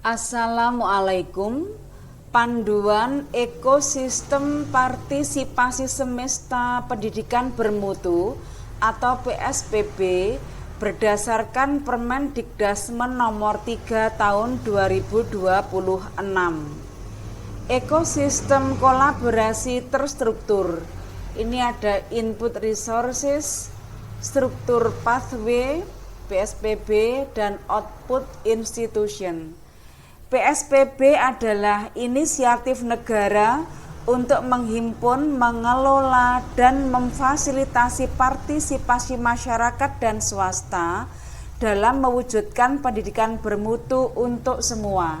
Assalamualaikum. Panduan Ekosistem Partisipasi Semesta Pendidikan Bermutu atau PSPB berdasarkan Permendikdasmen nomor 3 tahun 2026. Ekosistem kolaborasi terstruktur. Ini ada input resources, struktur pathway, PSPB, dan output institution. PSPB adalah inisiatif negara untuk menghimpun, mengelola, dan memfasilitasi partisipasi masyarakat dan swasta dalam mewujudkan pendidikan bermutu untuk semua.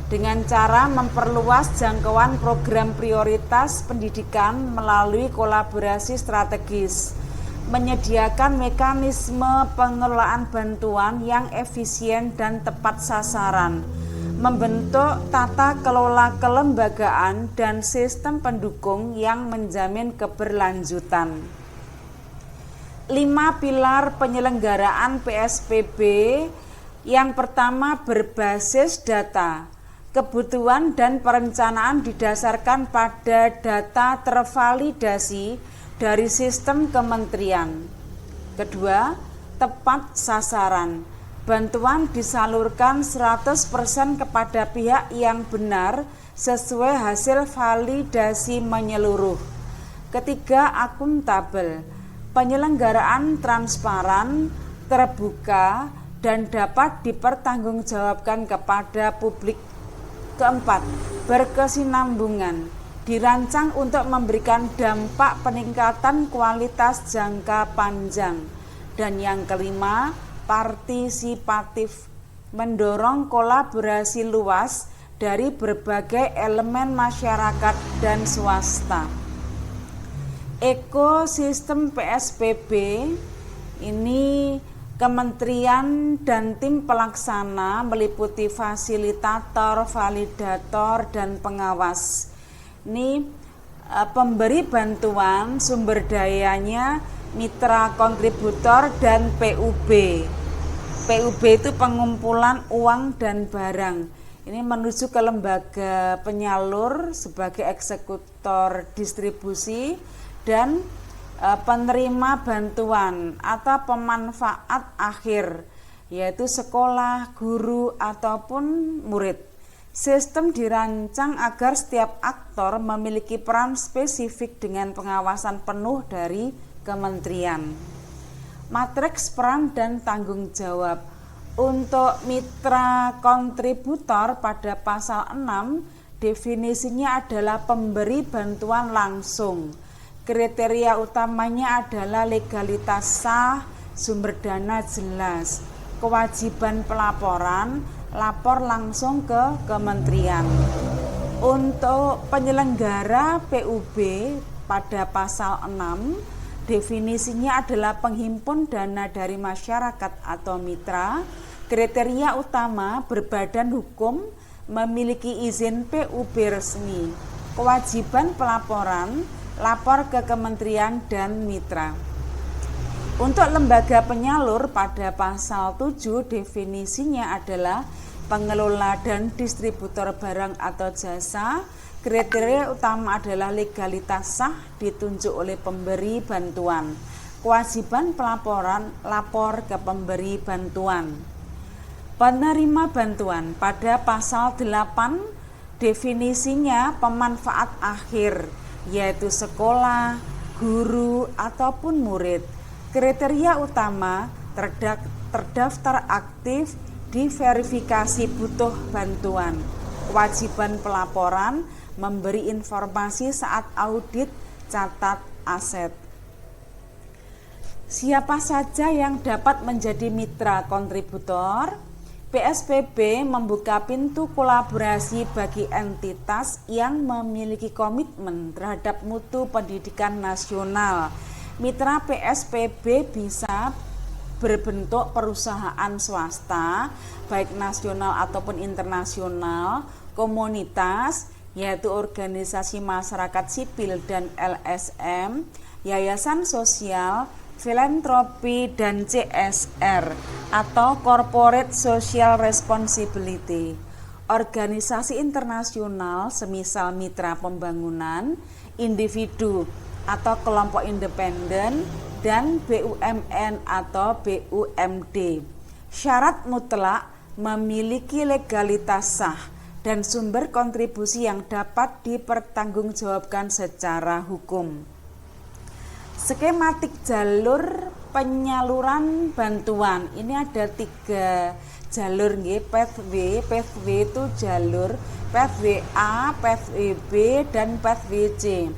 Dengan cara memperluas jangkauan program prioritas pendidikan melalui kolaborasi strategis, menyediakan mekanisme pengelolaan bantuan yang efisien dan tepat sasaran, membentuk tata kelola kelembagaan dan sistem pendukung yang menjamin keberlanjutan. 5 pilar penyelenggaraan PSPB. Yang pertama, berbasis data. Kebutuhan dan perencanaan didasarkan pada data tervalidasi dari sistem kementerian. Kedua, tepat sasaran. Bantuan disalurkan 100% kepada pihak yang benar sesuai hasil validasi menyeluruh. Ketiga, akuntabel. Penyelenggaraan transparan, terbuka, dan dapat dipertanggungjawabkan kepada publik. Keempat, berkesinambungan. Dirancang untuk memberikan dampak peningkatan kualitas jangka panjang. Dan yang kelima, partisipatif, mendorong kolaborasi luas dari berbagai elemen masyarakat dan swasta. Ekosistem PSPB ini kementerian dan tim pelaksana meliputi fasilitator, validator, dan pengawas. Ini pemberi bantuan, sumber dayanya mitra kontributor, dan PUB. PUB itu pengumpulan uang dan barang. Ini menuju ke lembaga penyalur sebagai eksekutor distribusi dan penerima bantuan atau pemanfaat akhir, yaitu sekolah, guru, ataupun murid. Sistem dirancang agar setiap aktor memiliki peran spesifik dengan pengawasan penuh dari kementerian. Matriks peran dan tanggung jawab. Untuk mitra kontributor pada pasal 6, definisinya adalah pemberi bantuan langsung. Kriteria utamanya adalah legalitas sah, sumber dana jelas, kewajiban pelaporan, lapor langsung ke kementerian. Untuk penyelenggara PUB pada pasal 6, definisinya adalah penghimpun dana dari masyarakat atau mitra. Kriteria utama berbadan hukum, memiliki izin PUB resmi, kewajiban pelaporan, lapor ke kementerian dan mitra. Untuk lembaga penyalur pada pasal 7, definisinya adalah pengelola dan distributor barang atau jasa. Kriteria utama adalah legalitas sah, ditunjuk oleh pemberi bantuan, kewajiban pelaporan, lapor ke pemberi bantuan. Penerima bantuan pada pasal 8, definisinya pemanfaat akhir, yaitu sekolah, guru, ataupun murid. Kriteria utama terdaftar aktif, diverifikasi butuh bantuan, kewajiban pelaporan, memberi informasi saat audit, catat aset. Siapa saja yang dapat menjadi mitra kontributor? PSPB membuka pintu kolaborasi bagi entitas yang memiliki komitmen terhadap mutu pendidikan nasional. Mitra PSPB bisa berbentuk perusahaan swasta, baik nasional ataupun internasional, komunitas, yaitu organisasi masyarakat sipil dan LSM, yayasan sosial, filantropi, dan CSR atau Corporate Social Responsibility. Organisasi internasional semisal mitra pembangunan, individu atau kelompok independen, dan BUMN atau BUMD. Syarat mutlak memiliki legalitas sah dan sumber kontribusi yang dapat dipertanggungjawabkan secara hukum. Skematik jalur penyaluran bantuan ini ada 3 jalur nggih, pathway itu jalur, pathway A, pathway B, dan pathway C.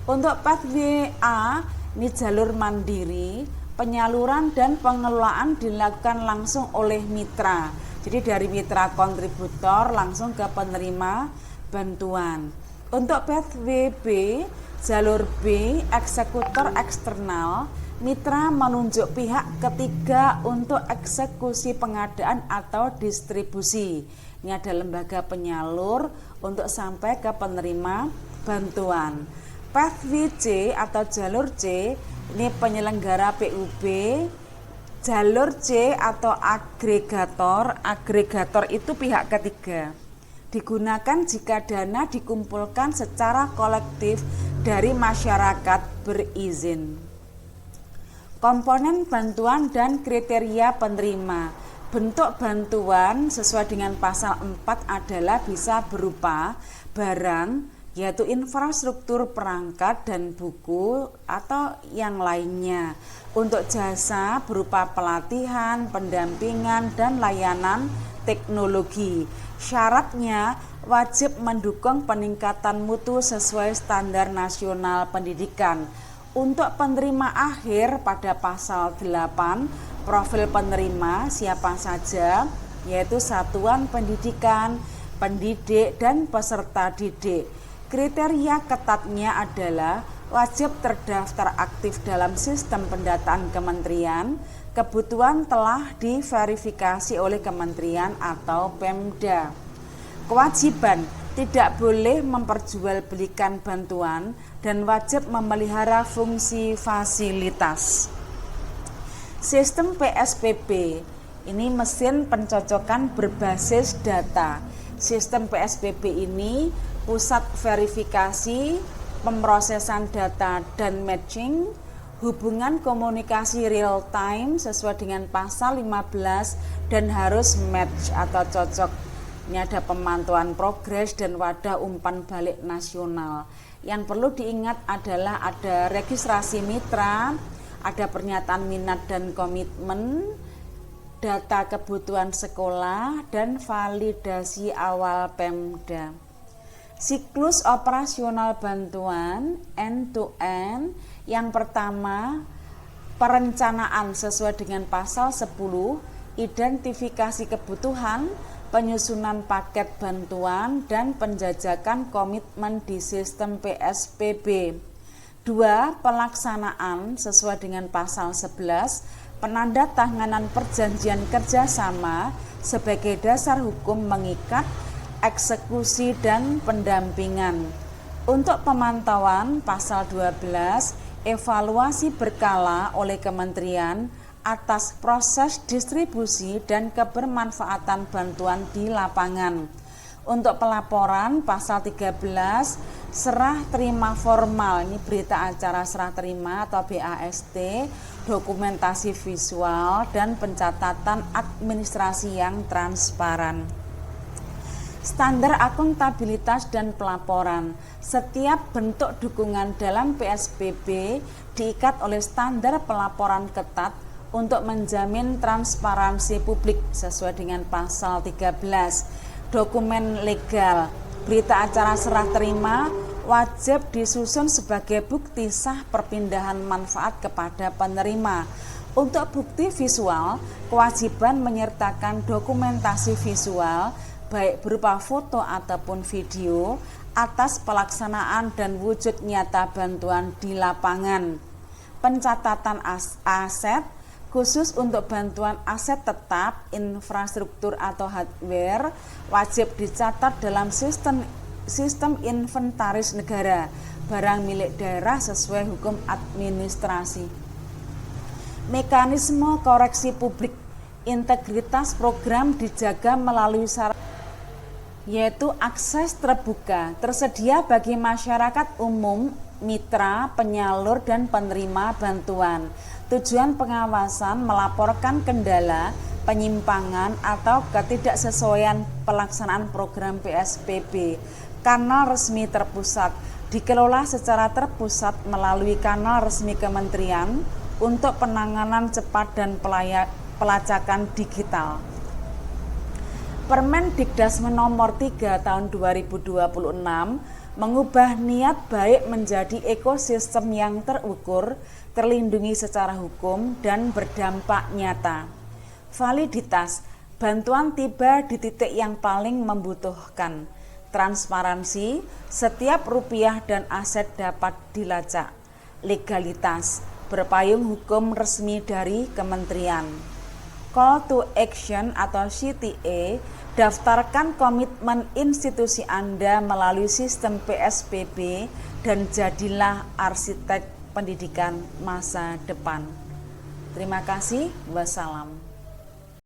Untuk pathway A ini jalur mandiri, penyaluran dan pengelolaan dilakukan langsung oleh mitra. Jadi dari mitra kontributor langsung ke penerima bantuan. Untuk pathway B, jalur B, eksekutor eksternal, mitra menunjuk pihak ketiga untuk eksekusi pengadaan atau distribusi. Ini ada lembaga penyalur untuk sampai ke penerima bantuan. Pathway C atau jalur C, ini penyelenggara PUB. Jalur C atau agregator itu pihak ketiga. Digunakan jika dana dikumpulkan secara kolektif dari masyarakat berizin. Komponen bantuan dan kriteria penerima. Bentuk bantuan sesuai dengan pasal 4 adalah bisa berupa barang, yaitu infrastruktur perangkat dan buku atau yang lainnya. Untuk jasa berupa pelatihan, pendampingan, dan layanan teknologi. Syaratnya wajib mendukung peningkatan mutu sesuai standar nasional pendidikan. Untuk penerima akhir pada pasal 8, profil penerima siapa saja, yaitu satuan pendidikan, pendidik, dan peserta didik. Kriteria ketatnya adalah wajib terdaftar aktif dalam sistem pendataan kementerian, kebutuhan telah diverifikasi oleh kementerian atau Pemda. Kewajiban tidak boleh memperjualbelikan bantuan dan wajib memelihara fungsi fasilitas. Sistem PSBB ini mesin pencocokan berbasis data. Sistem PSBB ini pusat verifikasi, pemrosesan data dan matching, hubungan komunikasi real time sesuai dengan pasal 15 dan harus match atau cocok. Ini ada pemantauan progres dan wadah umpan balik nasional. Yang perlu diingat adalah ada registrasi mitra, ada pernyataan minat dan komitmen, data kebutuhan sekolah, dan validasi awal Pemda. Siklus operasional bantuan end-to-end. Yang pertama, perencanaan sesuai dengan pasal 10, identifikasi kebutuhan, penyusunan paket bantuan, dan penjajakan komitmen di sistem PSBB. 2. Pelaksanaan sesuai dengan pasal 11, penandatanganan perjanjian kerjasama sebagai dasar hukum mengikat, eksekusi, dan pendampingan. Untuk pemantauan pasal 12, evaluasi berkala oleh kementerian atas proses distribusi dan kebermanfaatan bantuan di lapangan. Untuk pelaporan pasal 13, serah terima formal, ini berita acara serah terima atau BAST, dokumentasi visual, dan pencatatan administrasi yang transparan. Standar akuntabilitas dan pelaporan. Setiap bentuk dukungan dalam PSBB diikat oleh standar pelaporan ketat untuk menjamin transparansi publik sesuai dengan pasal 13. Dokumen legal, berita acara serah terima wajib disusun sebagai bukti sah perpindahan manfaat kepada penerima. Untuk bukti visual, kewajiban menyertakan dokumentasi visual baik berupa foto ataupun video atas pelaksanaan dan wujud nyata bantuan di lapangan. Pencatatan aset khusus untuk bantuan aset tetap, infrastruktur atau hardware wajib dicatat dalam sistem inventaris negara barang milik daerah sesuai hukum administrasi. Mekanisme koreksi publik, integritas program dijaga melalui syarat yaitu akses terbuka, tersedia bagi masyarakat umum, mitra, penyalur, dan penerima bantuan. Tujuan pengawasan melaporkan kendala, penyimpangan, atau ketidaksesuaian pelaksanaan program PSBB. Kanal resmi terpusat dikelola secara terpusat melalui kanal resmi kementerian untuk penanganan cepat dan pelacakan digital. Permendikdasmen nomor 3 tahun 2026 mengubah niat baik menjadi ekosistem yang terukur, terlindungi secara hukum, dan berdampak nyata. Validitas, bantuan tiba di titik yang paling membutuhkan. Transparansi, setiap rupiah dan aset dapat dilacak. Legalitas, berpayung hukum resmi dari kementerian. Call to Action atau CTA, daftarkan komitmen institusi Anda melalui sistem PSBB dan jadilah arsitek pendidikan masa depan. Terima kasih, wassalam.